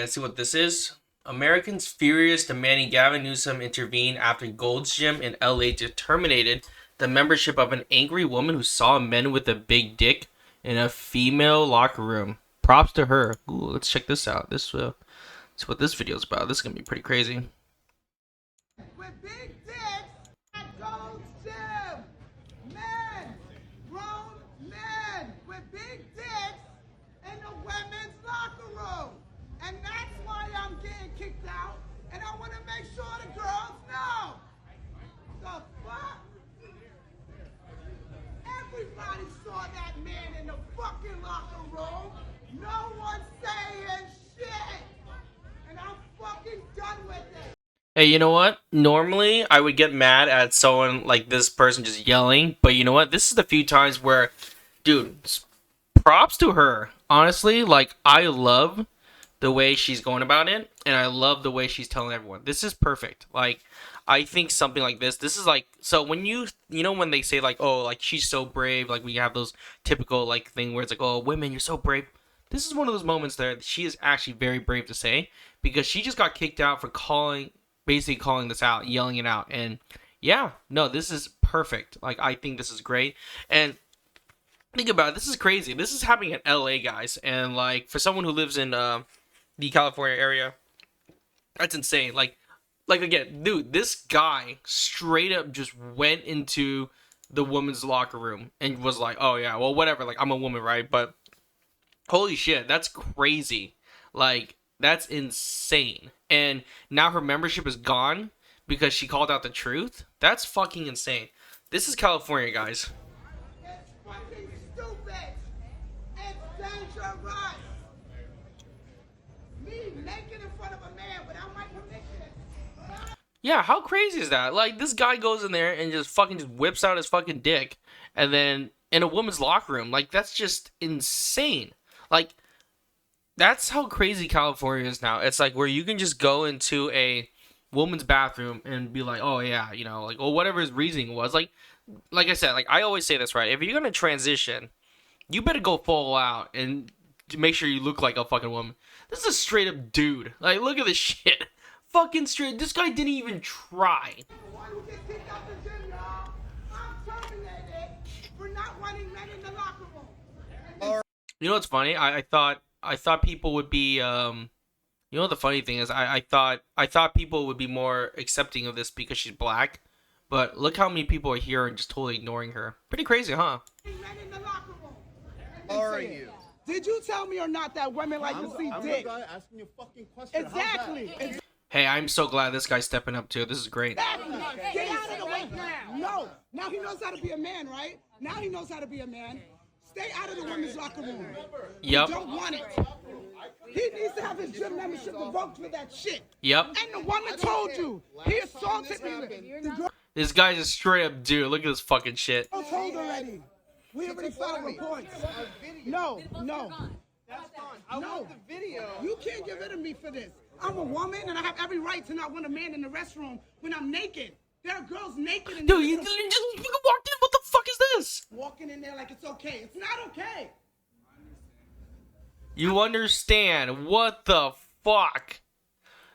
Let's see what this is. Americans furious demanding Gavin Newsom intervene after Gold's Gym in LA terminated the membership of an angry woman who saw men with a big dick in a female locker room. Props to her. Ooh, let's check this out. That's what this video is about. This is gonna be pretty crazy. With big dicks at Gold's Gym. Men, grown men with big dicks in the women's locker room. And that's why I'm getting kicked out. And I want to make sure the girls know. The fuck? Everybody saw that man in the fucking locker room. No one's saying shit. And I'm fucking done with it. Hey, you know what? Normally, I would get mad at someone like this person just yelling, but you know what? This is the few times where, dude, props to her. Honestly, like, I love the way she's going about it, and I love the way she's telling everyone. This is perfect. Like, I think something like this is like, so when you know, when they say, like, oh, like, she's so brave, like, we have those typical, like, thing where it's like, oh, women, you're so brave. This is one of those moments that she is actually very brave to say, because she just got kicked out for basically calling this out, yelling it out. And yeah, no, this is perfect. Like, I think this is great. And think about it, this is crazy. This is happening in LA, guys. And like, for someone who lives in the California area, that's insane. Like again, dude, this guy straight up just went into the women's locker room and was like, oh yeah, well, whatever, like, I'm a woman, right? But holy shit, that's crazy. Like, that's insane. And now her membership is gone because she called out the truth. That's fucking insane. This is California, guys. It's fucking stupid. It's dangerous. Me naked in front of a man without my permission. Yeah, how crazy is that? Like, this guy goes in there and just whips out his fucking dick, and then in a woman's locker room. Like, that's just insane. Like, that's how crazy California is now. It's like where you can just go into a woman's bathroom and be like, oh yeah, you know, like, oh, whatever his reasoning was. Like I said, like, I always say this, right? If you're gonna transition, you better go full out and make sure you look like a fucking woman. This is a straight up dude. Like, look at this shit. Fucking straight. This guy didn't even try. Why you get kicked out the gym, y'all? I'm terminated for not wanting men in the locker room. You know what's funny? I thought people would be you know, the funny thing is I thought people would be more accepting of this because she's black, but look how many people are here and just totally ignoring her. Pretty crazy, huh? Men in the locker room. Are you? Did you tell me or not that women like to see I'm dick? the guy asking you a fucking question. Exactly. Hey, I'm so glad this guy's stepping up too. This is great. Exactly. Get out of the way now. No. Now he knows how to be a man, right? Now he knows how to be a man. Stay out of the women's locker room. Yep. You don't want it. He needs to have his gym membership revoked for that shit. Yep. And the woman told you. He assaulted me. The girl This guy's a straight up dude. Look at this fucking shit. told already. We already filed reports. No. That's fine. I No. want the video. You can't get rid of me for this. I'm a woman and I have every right to not want a man in the restroom when I'm naked. There are girls naked and Dude, you just fucking walked in. What the fuck is this? walking in there like it's okay. It's not okay. You understand? What the fuck?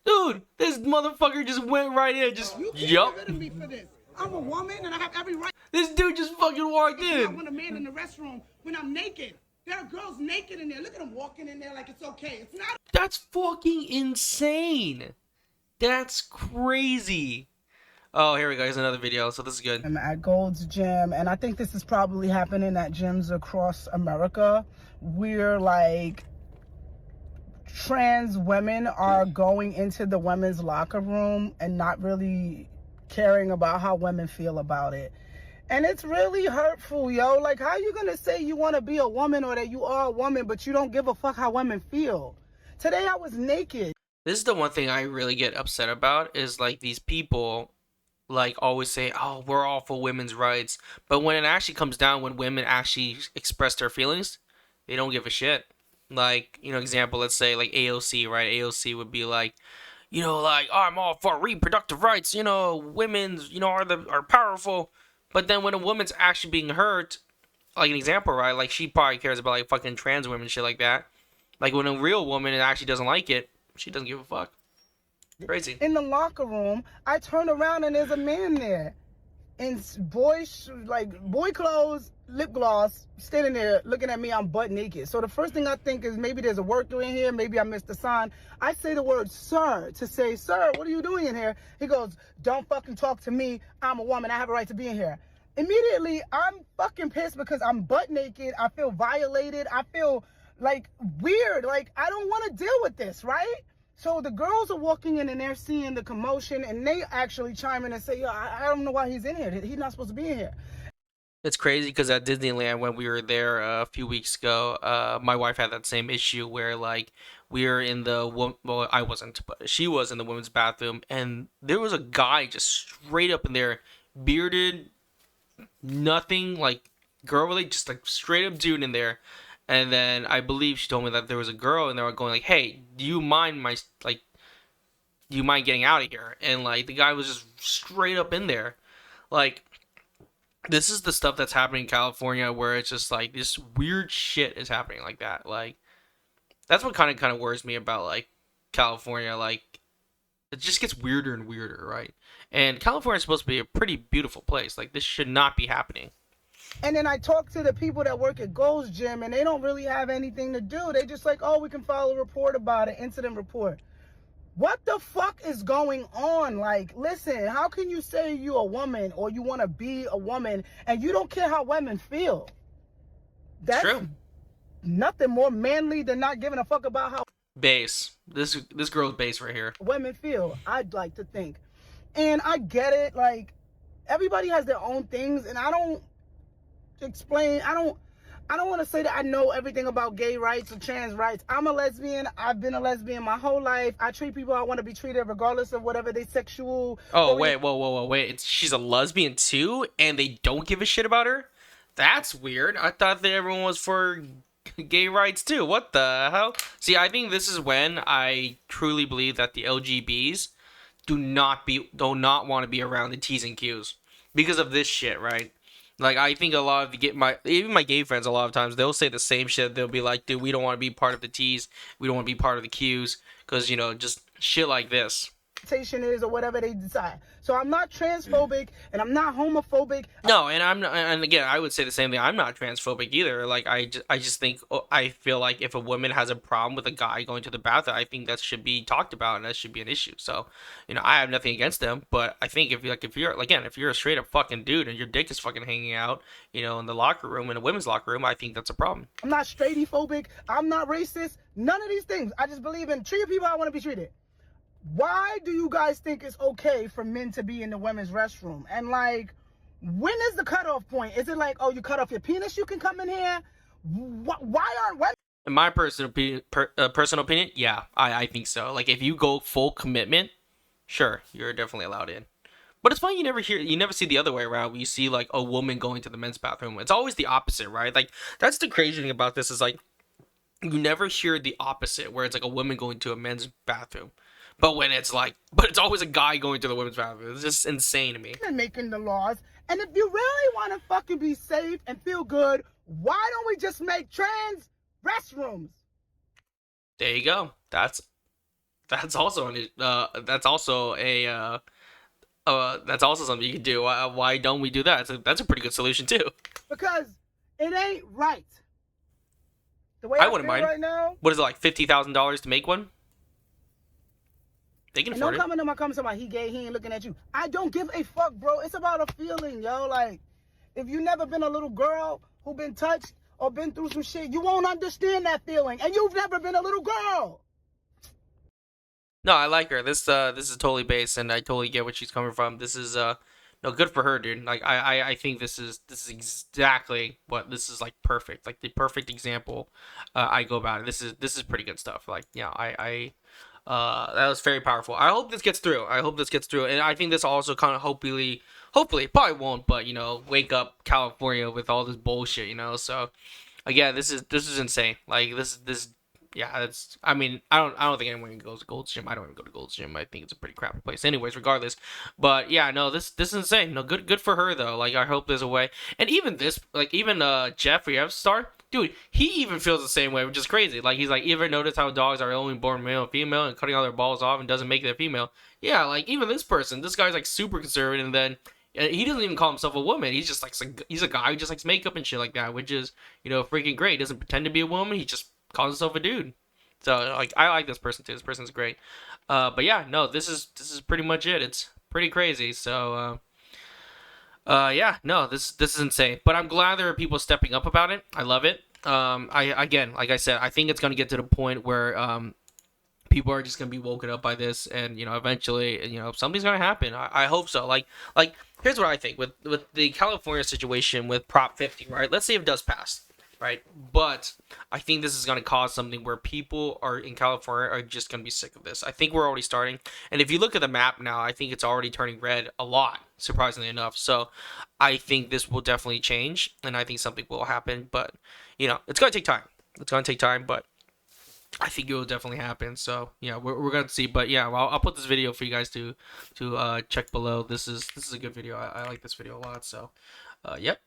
Dude, this motherfucker just went right in. Just, You can't yup. get rid of me for this. I'm a woman and I have every right This dude just fucking walked to not in. want a man in the restroom when I'm naked. There are girls naked in there. Look at them walking in there like it's okay. It's not. That's fucking insane. That's crazy. Oh, here we go. Here's another video. So this is good. I'm at Gold's Gym, and I think this is probably happening at gyms across America, where like trans women are going into the women's locker room and not really caring about how women feel about it. And it's really hurtful, yo. Like, how you gonna say you want to be a woman or that you are a woman, but you don't give a fuck how women feel? Today I was naked. This is the one thing I really get upset about is like these people like always say, oh, we're all for women's rights. But when it actually comes down, when women actually express their feelings, they don't give a shit. Like, you know, example, let's say like AOC, right? AOC would be like, you know, like, oh, I'm all for reproductive rights, you know, women's, you know, are powerful. But then when a woman's actually being hurt, like an example, right? Like, she probably cares about like fucking trans women, shit like that. Like, when a real woman actually doesn't like it, She doesn't give a fuck. Crazy. In the locker room, I turn around and there's a man there in boy clothes, lip gloss, standing there looking at me. I'm butt naked. So the first thing I think is maybe there's a worker in here. Maybe I missed the sign. I say the word sir to say, sir, what are you doing in here? He goes, don't fucking talk to me. I'm a woman. I have a right to be in here. Immediately, I'm fucking pissed because I'm butt naked. I feel violated. I feel like weird. Like, I don't want to deal with this, right? So the girls are walking in and they're seeing the commotion and they actually chime in and say, yo, I don't know why he's in here. He's not supposed to be in here. It's crazy because at Disneyland when we were there a few weeks ago, my wife had that same issue where like we were in the well, I wasn't, but she was in the women's bathroom, and there was a guy just straight up in there, bearded, nothing like girl related, just like straight up dude in there. And then I believe she told me that there was a girl, and they were going like, "Hey, do you mind do you mind getting out of here?" And like the guy was just straight up in there, like. This is the stuff that's happening in California where it's just like this weird shit is happening like that. Like that's what kind of worries me about like California. Like it just gets weirder and weirder, right? And California is supposed to be a pretty beautiful place. Like this should not be happening. And then I talk to the people that work at Gold's Gym and they don't really have anything to do. They just like, oh, we can file a report about it, incident report. What the fuck is going on? Like, listen, how can you say you're a woman or you want to be a woman and you don't care how women feel? That's True. Nothing more manly than not giving a fuck about how Base. This girl's base right here. women feel, I'd like to think. And I get it, like, everybody has their own things, and I don't want to say that I know everything about gay rights or trans rights. I'm a lesbian. I've been a lesbian my whole life. I treat people how I want to be treated regardless of whatever they sexual. Oh wait, wait! She's a lesbian too, and they don't give a shit about her. That's weird. I thought that everyone was for gay rights too. What the hell? See, I think this is when I truly believe that the LGBs do not want to be around the T's and Q's because of this shit, right? Like, I think a lot of even my gay friends, a lot of times, they'll say the same shit. They'll be like, dude, we don't want to be part of the T's. We don't want to be part of the Q's. Because, you know, just shit like this. Is or whatever they decide. So I'm not transphobic and I'm not homophobic. No, and I'm not, and again, I would say the same thing. I'm not transphobic either. Like I just think I feel like if a woman has a problem with a guy going to the bathroom, I think that should be talked about and that should be an issue. So, you know, I have nothing against them, but I think if you're a straight up fucking dude and your dick is fucking hanging out, you know, in the locker room, in a women's locker room, I think that's a problem. I'm not straightphobic. I'm not racist. None of these things. I just believe in treating people how I want to be treated. Why do you guys think it's okay for men to be in the women's restroom? And like, when is the cutoff point? Is it like, oh, you cut off your penis, you can come in here? Why aren't women? In my personal opinion, yeah, I think so. Like, if you go full commitment, sure, you're definitely allowed in. But it's funny you never see the other way around. Where you see like a woman going to the men's bathroom. It's always the opposite, right? Like that's the crazy thing about this is like you never hear the opposite, where it's like a woman going to a men's bathroom. But it's always a guy going to the women's bathroom. It's just insane to me. Making the laws. And if you really want to fucking be safe and feel good, why don't we just make trans restrooms? There you go. That's also something you can do. Why don't we do that? That's a pretty good solution too. Because it ain't right. The way I I wouldn't feel mind. right now. What is it, like $50,000 to make one? They can And afford don't come into my comments about he gay, he ain't looking at you. I don't give a fuck, bro. It's about a feeling, yo. Like, if you never been a little girl who been touched or been through some shit, you won't understand that feeling. And you've never been a little girl. No, I like her. This is totally based, and I totally get where she's coming from. This is no good for her, dude. Like I think this is exactly what this is, like perfect, like the perfect example. I go about it. This is pretty good stuff. Like yeah, I that was very powerful. I hope this gets through. And I think this also kind of hopefully probably won't, but you know, wake up California with all this bullshit, you know. So again, this is insane. Like this. Yeah, I mean, I don't think anyone goes to Gold's Gym. I don't even go to Gold's Gym. I think it's a pretty crappy place, anyways. Regardless, but yeah, no, this is insane. No, good for her though. Like, I hope there's a way. And even this, like, even Jeffree Star, dude, he even feels the same way, which is crazy. Like, he's like, you ever notice how dogs are only born male and female and cutting all their balls off and doesn't make them female? Yeah, like, even this guy's like super conservative, and then he doesn't even call himself a woman. He's just like, he's a guy who just likes makeup and shit like that, which is, freaking great. He doesn't pretend to be a woman. He just calls himself a dude. So, like, I like this person too. This person's great. But yeah, no, this is pretty much it. It's pretty crazy. So, yeah, no, this is insane. But I'm glad there are people stepping up about it. I love it. I again, like I said, I think it's gonna get to the point where people are just gonna be woken up by this, and eventually, something's gonna happen. I hope so. Like here's what I think with the California situation with Prop 50, right? Let's say it does pass, right? But I think this is gonna cause something where people are in California are just gonna be sick of this. I think we're already starting, and if you look at the map now, I think it's already turning red a lot, surprisingly enough. So I think this will definitely change, and I think something will happen. But it's gonna take time. It's gonna take time, but I think it will definitely happen. So yeah, we're gonna see. But yeah, I'll put this video for you guys to check below. This is a good video. I like this video a lot. So yep.